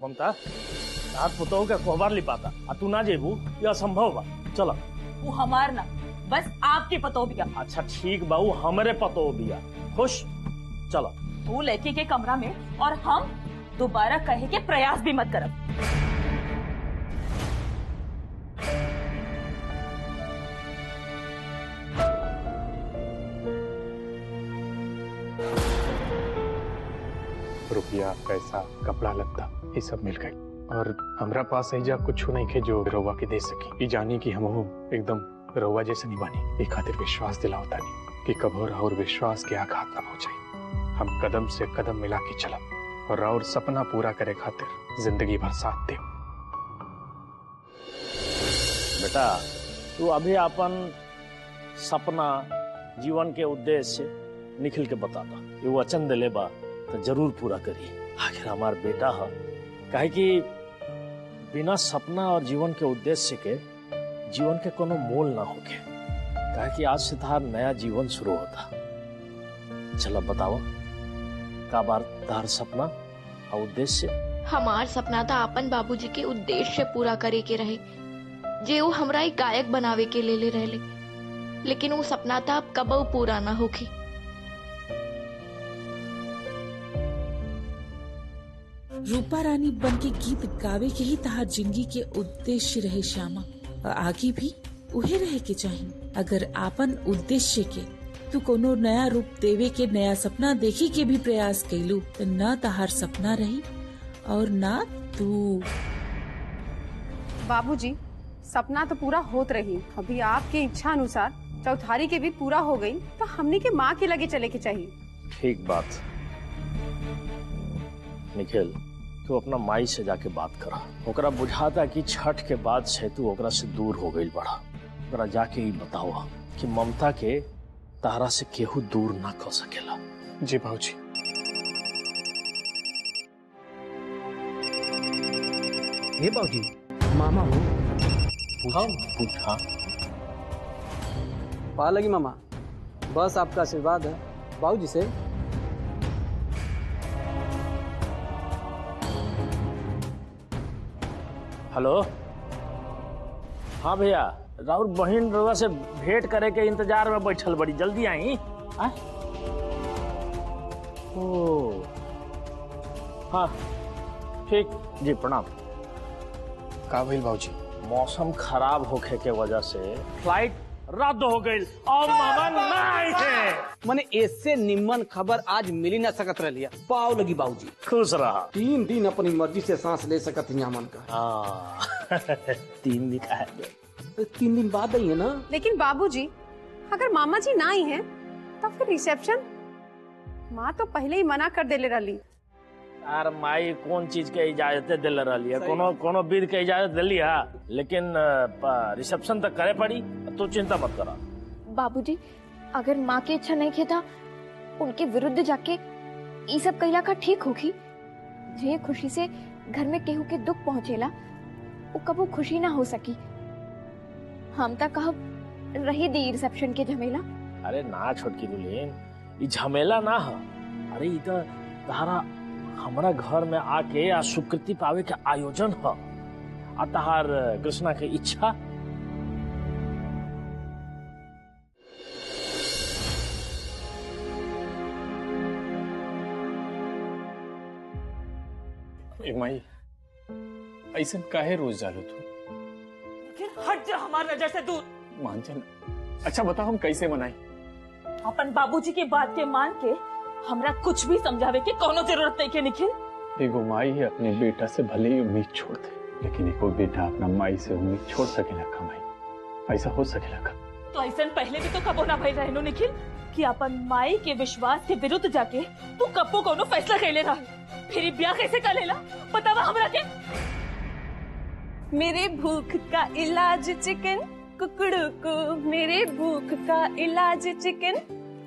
ममता रात पुतोह के कोहबर लिपाता आ तू ना जेबू ये असंभव बा। चलो वो हमार ना बस आपके पतो बिया। अच्छा ठीक बाबू हमरे पतो बिया। खुश चलो वो लड़की के कमरा में और हम दोबारा कहे के प्रयास भी मत करब। रुपया पैसा कपड़ा लत्ता ये सब मिल गई और हमरा पास ऐजा कुछ नहीं के जो रउआ के दे सकी। जानी कि हम एकदम रउआ जैसे नहीं बनी। एक खातिर विश्वास दिलावता नहीं कि कभो और विश्वास के आघात न पहुंचे। हम कदम से कदम मिला के चलब और और सपना पूरा करे खातिर जिंदगी भर साथ दे। बेटा तू अभी अपन सपना जीवन के उद्देश्य निखिल के बताता। ये वचन दिले बा तो जरूर पूरा करिए। आखिर हमार बेटा है काहे कि बिना सपना और जीवन के उद्देश्य के जीवन के कोनो मोल ना होके। काहे कि आज से तार नया जीवन शुरू होता। चलो बताओ का बार तार सपना और उद्देश्य? हमार सपना था अपन बाबूजी के उद्देश्य पूरा करे के रहे जे वो हमरा एक गायक बनावे के ले रहले, लेकिन वो सपना था अब कबो पूरा ना होगी। रूपा रानी बन के गीत गावे के ही तहार जिंदगी के उद्देश्य रहे श्यामा, और आगे भी उहे रहे के चाहिए। अगर आपन उद्देश्य के तू कोनो नया रूप देवे के नया सपना देखी के भी प्रयास कैलू तो न तहार सपना रही और ना तू। बाबूजी सपना तो पूरा होत रही। अभी आपके इच्छा अनुसार चौथारी के भी पूरा हो गई तो हमने के माँ के लगे चले के चाहिए। ठीक बात निखिल तू अपना माई से जाके बात करा। ओकरा बुझाता कि छठ के बाद से तू ओकरा से दूर हो गई बड़ा। ओकरा जाके ही बताओ कि ममता के तारा से केहू दूर ना कर सकेला। जी बाबूजी। ये बाबूजी मामा हूँ। पूछा पा लगी मामा, बस आपका आशीर्वाद है बाबूजी से। हेलो हाँ भैया राहुल बहन रउआ से भेंट करे के इंतजार में बैठल बड़ी। जल्दी आई। ओ हाँ ठीक जी प्रणाम। का भइल बाबूजी? मौसम खराब होखे के वजह से फ्लाइट रद्द हो गई और मामा नहीं थे। मैंने इससे निम्न खबर आज मिली ना सकत रह लिया। पाव लगी बाबूजी। खुश रहा। 3 दिन अपनी मर्जी से सांस ले सकत हिया मन का। 3 दिन है 3 दिन बाद आई है ना। लेकिन बाबूजी अगर मामा जी ना आई हैं तो फिर रिसेप्शन? माँ तो पहले ही मना कर देले रही। यार माई कौन चीज के इजाजत दिल रही है? कोनो विध के इजाजत दिली है, लेकिन रिसेप्शन तक करे पड़ी। तो चिंता मत करा। बाबूजी अगर माँ की इच्छा नहीं था उनके विरुद्ध जाके ये सब कैला का ठीक होगी। जे खुशी से घर में केहू के दुख पहुँचेला वो कबो खुशी ना हो सकी। हम तक कहब रही दी रिसेप्शन के झमेला। अरे ना छोटकी दुल्हन ये झमेला ना है। अरे ये तो तारा हमारा घर में आके आ स्वीकृति पावे के आयोजन है। आ तहार कृष्णा के इच्छा। माई ऐसा काहे रोज जालू तू? हट जा हमारे नजर से दूर। मान चल। अच्छा बताओ हम कैसे मनाई? अपन बाबूजी की बात के मान के हमरा कुछ भी समझावे की कोनो जरूरत नहीं के निखिल। एगो माई है अपने बेटा से भले ही उम्मीद छोड़ दे, लेकिन एको बेटा अपना माई से उम्मीद छोड़ सकेला का? माई ऐसा हो सकेला का? तो ऐसा पहले भी तो कबो ना भई रहनो निखिल कि अपन माई के विश्वास के विरुद्ध जाके तू कबो कोनो फैसला कैले रहा। फिर ब्याह कैसे कर लेला बतावा हमरा के। मेरे भूख का इलाज चिकन कुकड़ू को, मेरे भूख का इलाज चिकन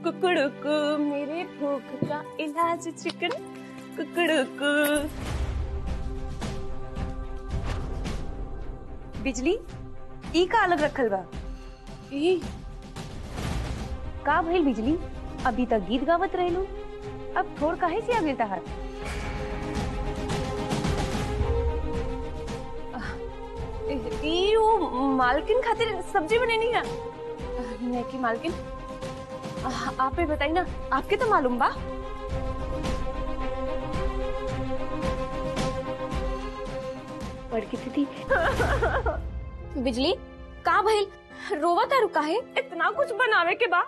कुकड़ू को, मेरे भूख का इलाज चिकन कुकड़ू को। बिजली ई का अलग रखल बा? ई का भइल बिजली? अभी तक गीत गावत रहलू, अब थोड़ काहे से आ गिरता है? ई वो मालकिन खातिर सब्जी बनेनी है। नहीं की मालकिन, आप ही बताइए ना, आपके तो मालूम बा। बड़की दीदी बिजली का भइल, रोवा तारू काहे? इतना कुछ बनावे के बा,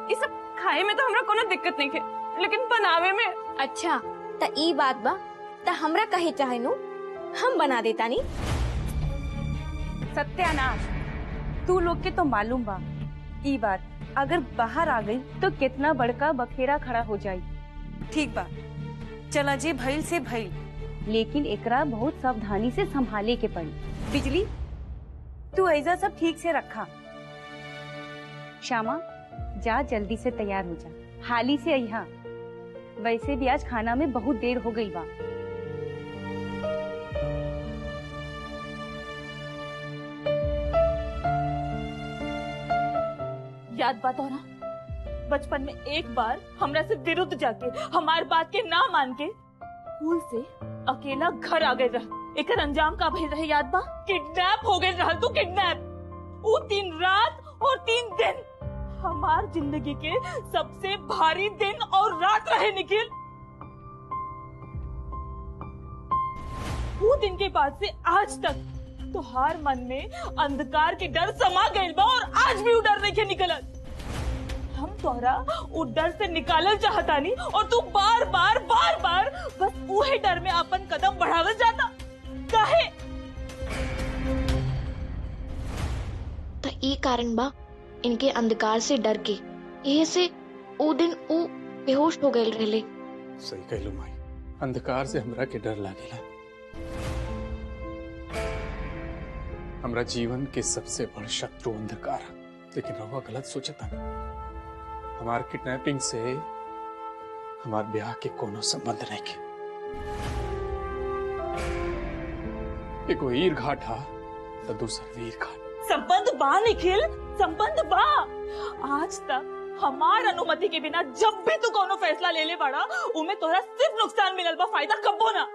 ये सब खाए में तो हमरा कोनो दिक्कत नहीं है, लेकिन बनावे में। अच्छा त ई बात बा, त हमरा कहे चाहे नु हम बना देता नी। सत्यानाश, तू लोग के तो मालूम बा ई बात अगर बाहर आ गई तो कितना बड़का बखेरा खड़ा हो जाई। ठीक बा, चला जे भइल से भइल, लेकिन एकरा बहुत सावधानी से संभाले के पड़ी। बिजली, तू ऐसा सब ठीक से रखा। श्यामा, जा जल्दी से तैयार हो जा, हाली से अइहा। वैसे भी आज खाना में बहुत देर हो गई बा। याद बात हो ना, बचपन में एक बार हमरा से विरुद्ध जाके हमार बात के ना मान के स्कूल से अकेला घर आ गए रह। एकर अंजाम का भइल रहे याद बा? किडनैप हो गए रह तू, किडनैप। वो 3 रात और 3 दिन हमार जिंदगी के सबसे भारी दिन और रात रहे निखिल। वो दिन के बाद से आज तक तुहार मन में अंधकार के डर समा गइल बा और आज भी वो डर नहीं निकलत। हम तोहरा वो डर से निकालल चाहतानी और तू बार बार बस उहे डर में अपन कदम बढ़ावल जाता। काहे? त ई कारण बा इनके अंधकार से डर के, यही से ओ दिन ओ बेहोश हो गए रहले। सही कहलू माई, अंधकार से हमरा के डर लागेला। हमरा जीवन के सबसे बड़ शत्रु अंधकार, लेकिन रहुआ गलत सोचता। हमार किडनैपिंग से हमार ब्याह के कोनो संबंध नहीं के। एक वीर घाट हा तो दूसर वीर घाट। संबंध बा निखिल, संबंध बा। आज तक हमार अनुमति के बिना जब भी तू कोनो फैसला ले ले बड़ा, उमे तोहरा सिर्फ नुकसान मिलल बा, फायदा कब्बो ना।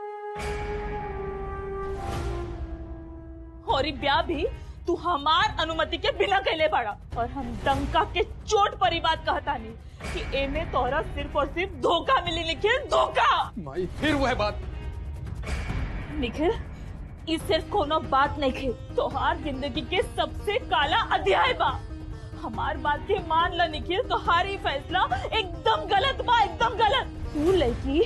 और ब्याह भी तू हमार अनुमति के बिना कैले पड़ा। और हम डंका के चोट पर ही बात कहता नहीं कि एमे तोहरा सिर्फ और सिर्फ धोखा मिली निखिल, धोखा। माई फिर वह बात। निखिल, इस सिर्फ कोनो बात नहीं खे, तोहार जिंदगी के सबसे काला अध्याय बा। हमार बात के मान ला निखिल, तोहारी फैसला एकदम गलत बा, एकदम गलत। तू लड़की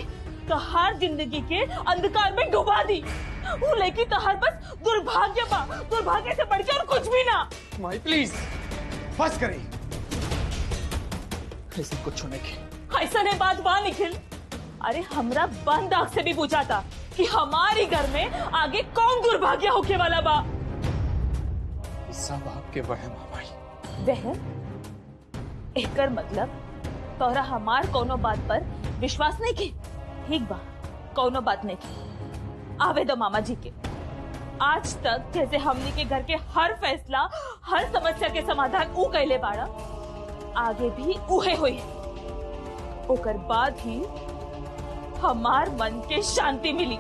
तोहार जिंदगी के अंधकार में डुबा दी। वो लड़की तोहार बस दुर्भाग्य बा, दुर्भाग्य से बढ़ के और कुछ भी ना। माई प्लीज बस करी, ऐसा कुछ नहीं के। ऐसा नहीं बात बा निखिल। अरे हमरा बंद आंख से भी पूछा था कि हमारी घर में आगे कौन दुर्भाग्य होके वाला बा। सब आपके वहम माई। वहम? एकर मतलब तोहरा हमार कोनो बात पर विश्वास नहीं की? ठीक बा, कोनो बात नहीं की। आवे दो मामा जी के। आज तक जैसे हमनी के घर के हर फैसला, हर समस्या के समाधान ऊ कैले बाड़ा, आगे भी उहे हुई। ओकर बाद ही हमार मन के शांति मिली।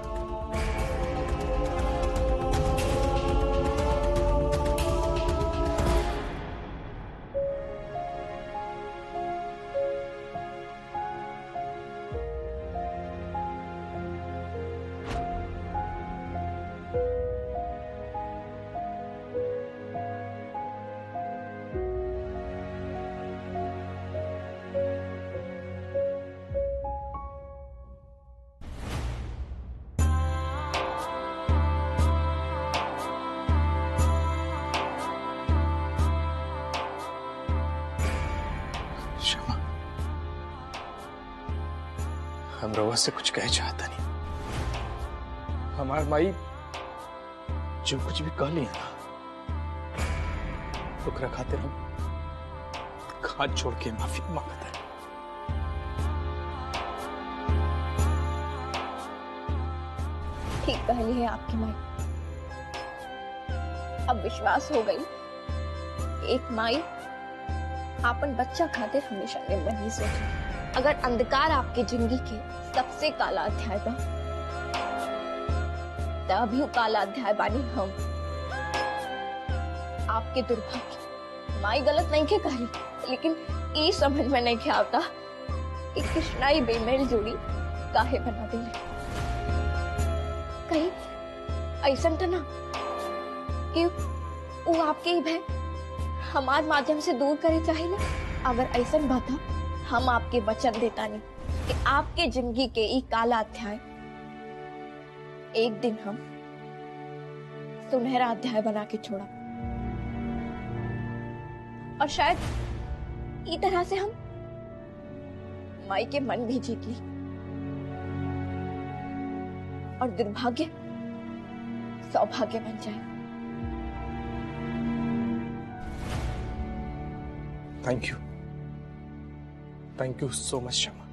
हम रवा से कुछ कह चाहता नहीं। हमार माई जो कुछ भी कह लिया ना, ओकरा खातिर हम हाथ छोड़ के माफी मांगता है। ठीक पहली है आपकी माई, अब विश्वास हो गई। एक माई आपन बच्चा खातिर हमेशा निर्भर ही सोचे। अगर अंधकार आपके जिंदगी के सबसे काला अध्याय बा, तभी काला अध्याय बानी हम। आपके दुर्भाग्य माई गलत नहीं के कही, लेकिन ये समझ में नहीं के आता कि कृष्णाई बेमेल जोड़ी काहे बना दे। कहीं ऐसा तो ना कि वो आपके ही भय हमारे माध्यम से दूर करे चाहिए। अगर ऐसा बात हम आपके वचन देता नहीं कि आपके जिंदगी के ई काला अध्याय एक दिन हम सुनहरा अध्याय बना के छोड़ा, और शायद इस तरह से हम माई के मन भी जीत ली और दुर्भाग्य सौभाग्य बन जाए। Thank you so much Shyama.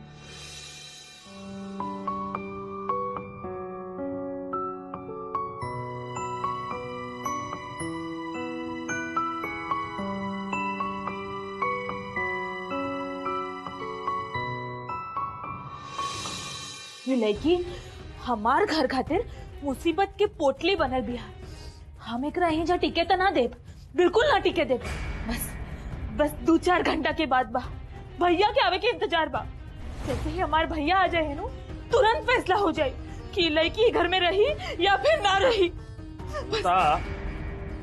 ये लड़की हमार घर खातिर मुसीबत के पोटली बनल बिया। हम एकरा यहीं जा टिके त ना देब, बिल्कुल ना टिके देब। बस 2-4 घंटा के बाद बा भैया के आवे के इंतजार बा। जैसे ही हमार भैया आ जाए नु तुरंत फैसला हो जाए कि लड़की घर में रही या फिर ना रही।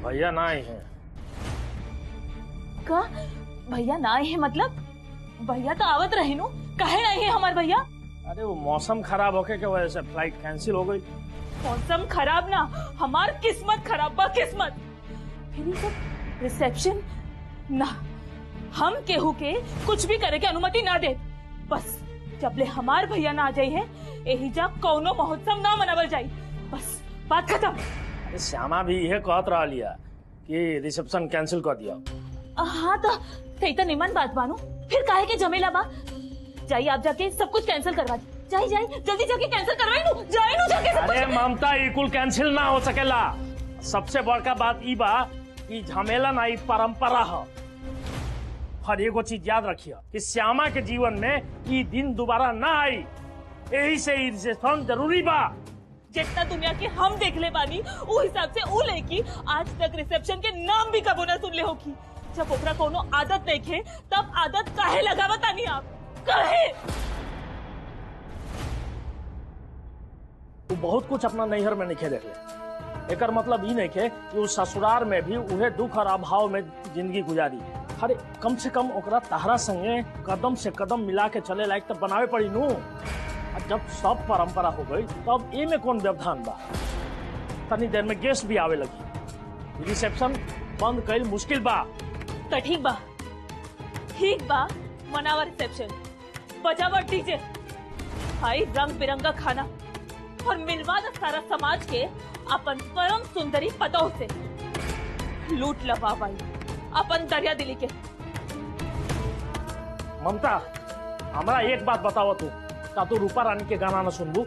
भैया ना आए हैं का? भैया ना आए हैं मतलब? भैया तो आवत रहे नु, काहे नहीं है हमार भैया? अरे वो मौसम खराब होके के वजह से फ्लाइट कैंसिल हो गई। मौसम खराब ना, हमार किस्मत खराब बा, किस्मत। फिर ये सब रिसेप्शन ना, हम केहू के कुछ भी करे के अनुमति ना दे। बस जबले हमार भैया ना आ जाई है यही जा कौनो महोत्सव ना मनावल जाई। बस बात खत्म। अरे श्यामा भी यह कहत रहा लिया कि रिसेप्शन कैंसिल कर दिया। हाँ तो तो निमन बात बानू, फिर काहे के झमेला बा? जाइए आप जाके सब कुछ कैंसिल करवा दी। जाइए जल्दी जाके कैंसिल करवाई नु, जाए नु जाके सब। अरे ममता ये कुल कैंसिल ना हो सकेला। सबसे बड़का बात ई बा कि झमेला ना ई परंपरा है। हर एगो चीज याद रखिए कि श्यामा के जीवन में ये दिन दोबारा ना आई, यही से रिसेप्शन जरूरी बा। जितना दुनिया के हम देख ले बानी वो हिसाब से वो लेकी आज तक रिसेप्शन के नाम भी कबो ना सुन ले होगी। जब ओकरा कोनो आदत देखे तब आदत काहे लगावत आनी आप? काहे? वो बहुत कुछ अपना नैहर में नहीं देख ले। एकर मतलब ये नहीं के कि वो ससुराल में भी उहे दुख और अभाव में जिंदगी गुजारी। अरे कम से कम ओकरा तहरा संगे कदम से कदम मिला के चले लायक तो बनावे पड़ी नू। जब सब परंपरा हो गई तब ए में कौन व्यवधान बा? तनी देर में गेस्ट भी आवे लगी, रिसेप्शन बंद कईल मुश्किल बा। तो ठीक बा मनावा रिसेप्शन, बजावा डीजे, खाई रंग बिरंगा खाना और मिलवा द सारा समाज के अपन परम सुंदरी पतों से। लूट लवा भाई अपन दरिया दिली के। ममता हमरा एक बात बताओ तू, का तू रूपा रानी के गाना न सुनबू?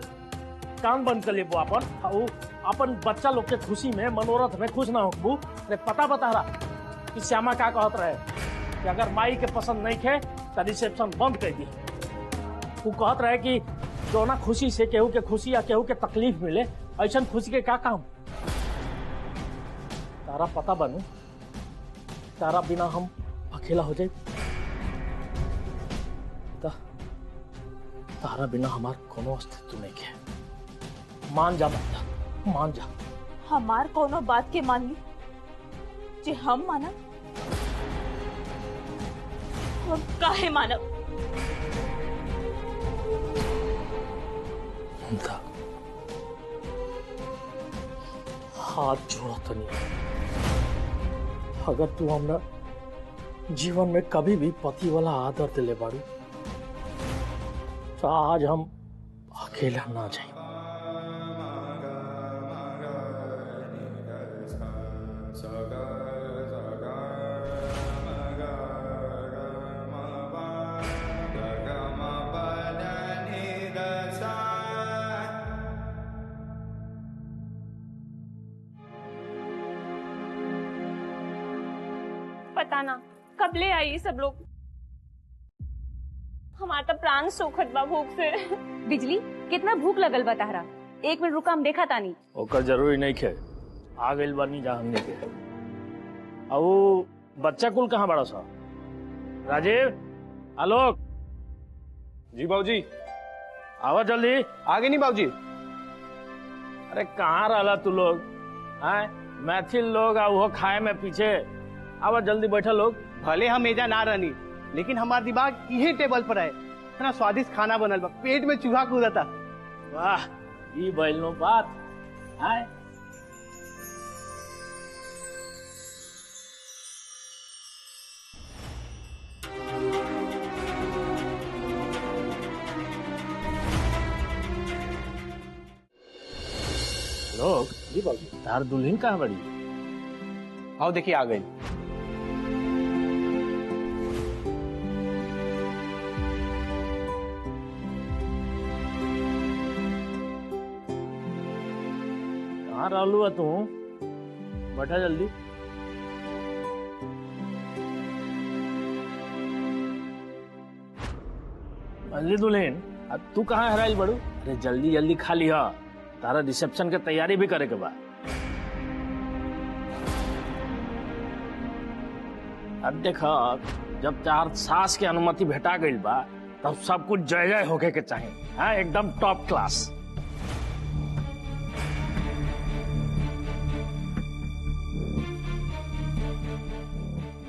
कान बंद कर लेबू अपन बच्चा लोग के खुशी में मनोरथ में खुश ना होबू? अरे पता बता रहा कि श्यामा का कहत रहे कि अगर माई के पसंद नहीं खे तो रिसेप्शन बंद कर दी। तू कहत रहे कि जो ना खुशी से केहू के खुशी या केहू के तकलीफ मिले, ऐसा खुशी के का काम? तारा पता बनू तारा बिना हम अकेला हो जाए। तारा बिना हमार कोनो अस्तित्व नहीं है। मान जा ममता, मान जा। हमार कोनो बात के मान ली जे हम माना? हम काहे मानब? ममता हाथ जोड़ा तो नहीं। अगर तू हमरा जीवन में कभी भी पति वाला आदर दिले बारू तो आज हम अकेला ना जाए। पता ना कब ले आई सब लोग। हमारा तो प्राण सुखत बा भूख से। बिजली कितना भूख लगल बा तहरा? 1 मिनट रुका, हम देखा तानी। ओकर जरूरी नहीं खे, आ गइल बानी जा हमने के। और वो बच्चा कुल कहाँ बड़ा सा? राजीव, आलोक, जी बाबूजी। आवा जल्दी। आगे नहीं बाबूजी। अरे कहाँ रहा तू लोग? हैं मैथिल लोग आ वो खाए में पीछे। आवा जल्दी बैठा लोग। भले हम एजा ना रहनी, लेकिन हमार दिमाग यही टेबल पर है। इतना स्वादिष्ट खाना बनल बा, पेट में चूहा कूदता। वाह, ये बैलनो बात है। लोग, जी बाबूजी। तार दुल्हन कहाँ बड़ी? आओ देखिए आ गई। कहाँ रहलू है तू? बैठा जल्दी। अल्ली दुल्हन, अब तू कहाँ हराइल बड़ू? अरे जल्दी जल्दी खा लिया, तारा रिसेप्शन के तैयारी भी करे के बाद। अब देखा, जब चार सास के अनुमति भेटा गई बा तब सब कुछ जय जय होके के चाहिए। हाँ, एकदम टॉप क्लास।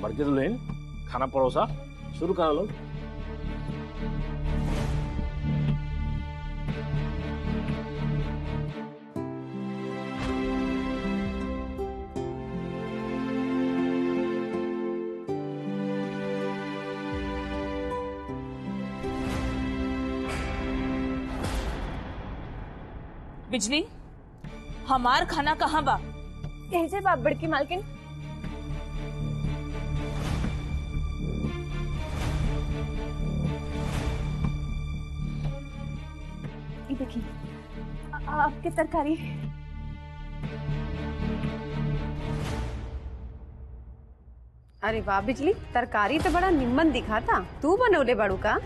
बड़के दुल्हन, खाना परोसा, शुरू करो लोग। बिजली, हमार खाना कहाँ बा? कैसे बाप बड़की मालकिन? ये देखिए, आपकी तरकारी। अरे वाह बिजली, तरकारी तो बड़ा निम्मन दिखा था। तू बनौले बड़ू का?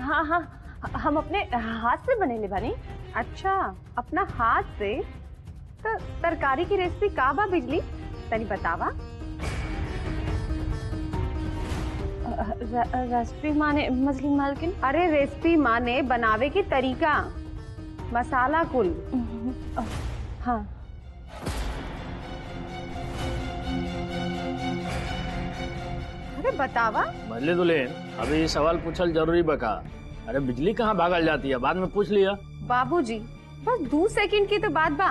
हाँ हाँ, हम अपने हाथ से बनेले बानी। अच्छा, अपना हाथ से? तो तरकारी की रेसिपी का बा बिजली, तनी बतावा। रेसिपी माने मजली मालकिन? अरे रेसिपी माने बनावे की तरीका, मसाला कुल। हाँ। अरे बतावा। मल्ली दुल्हन, अभी ये सवाल पूछल जरूरी बका। अरे बिजली कहाँ भागल जाती है, बाद में पूछ लिया। बाबूजी, बस 2 सेकंड की तो बात बा।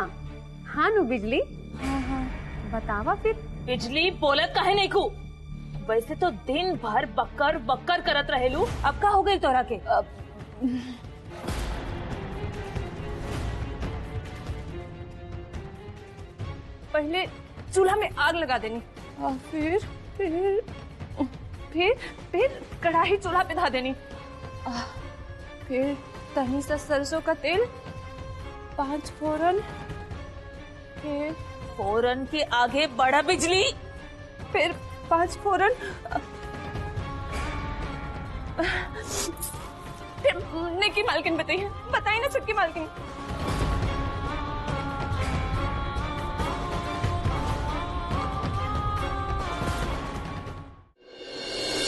हाँ नु बिजली। हाँ हाँ, बतावा फिर। बिजली बोलत काहे नहीं खू? वैसे तो दिन भर बक्कर बक्कर करत रहेलू, अब का हो गई तोरा के? पहले चूल्हा में आग लगा देनी, और फिर कढ़ाई चूल्हा पे धा देनी, फिर तनी सा सरसों का तेल, 5 फोरन, फिर फोरन के आगे बढ़ा बिजली। फिर 5 फोरन, फिर निकी मालकिन बताइए ना छुटकी मालकिन।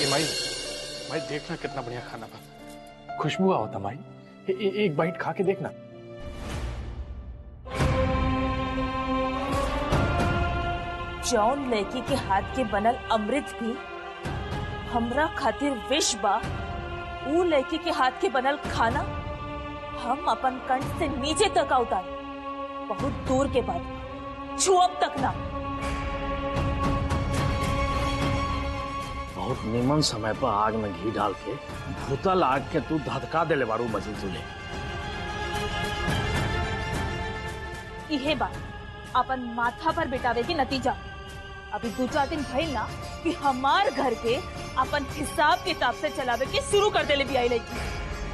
माई, माई देखना कितना बढ़िया खाना बा, खुशबू आवता माई। एक बाइट खा के देखना। जौन लड़की के हाथ के बनल अमृत भी हमरा खातिर विष बा, ऊ लड़की के हाथ के बनल खाना हम अपन कंठ से नीचे तक उतार, बहुत दूर के बाद, छुअब तक ना। बहुत निमन समय पर आग में घी डाल के भूतल आग के तू धधका देले बारू बची तुले। इहे बात अपन माथा पर बिटावे की नतीजा। अभी 2-4 दिन भइल ना कि हमार घर के अपन हिसाब किताब से चलावे के शुरू कर देले बियाई लड़की,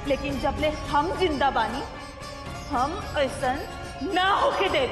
लेकिन जबले हम जिंदा बानी हम ऐसा ना होके दे।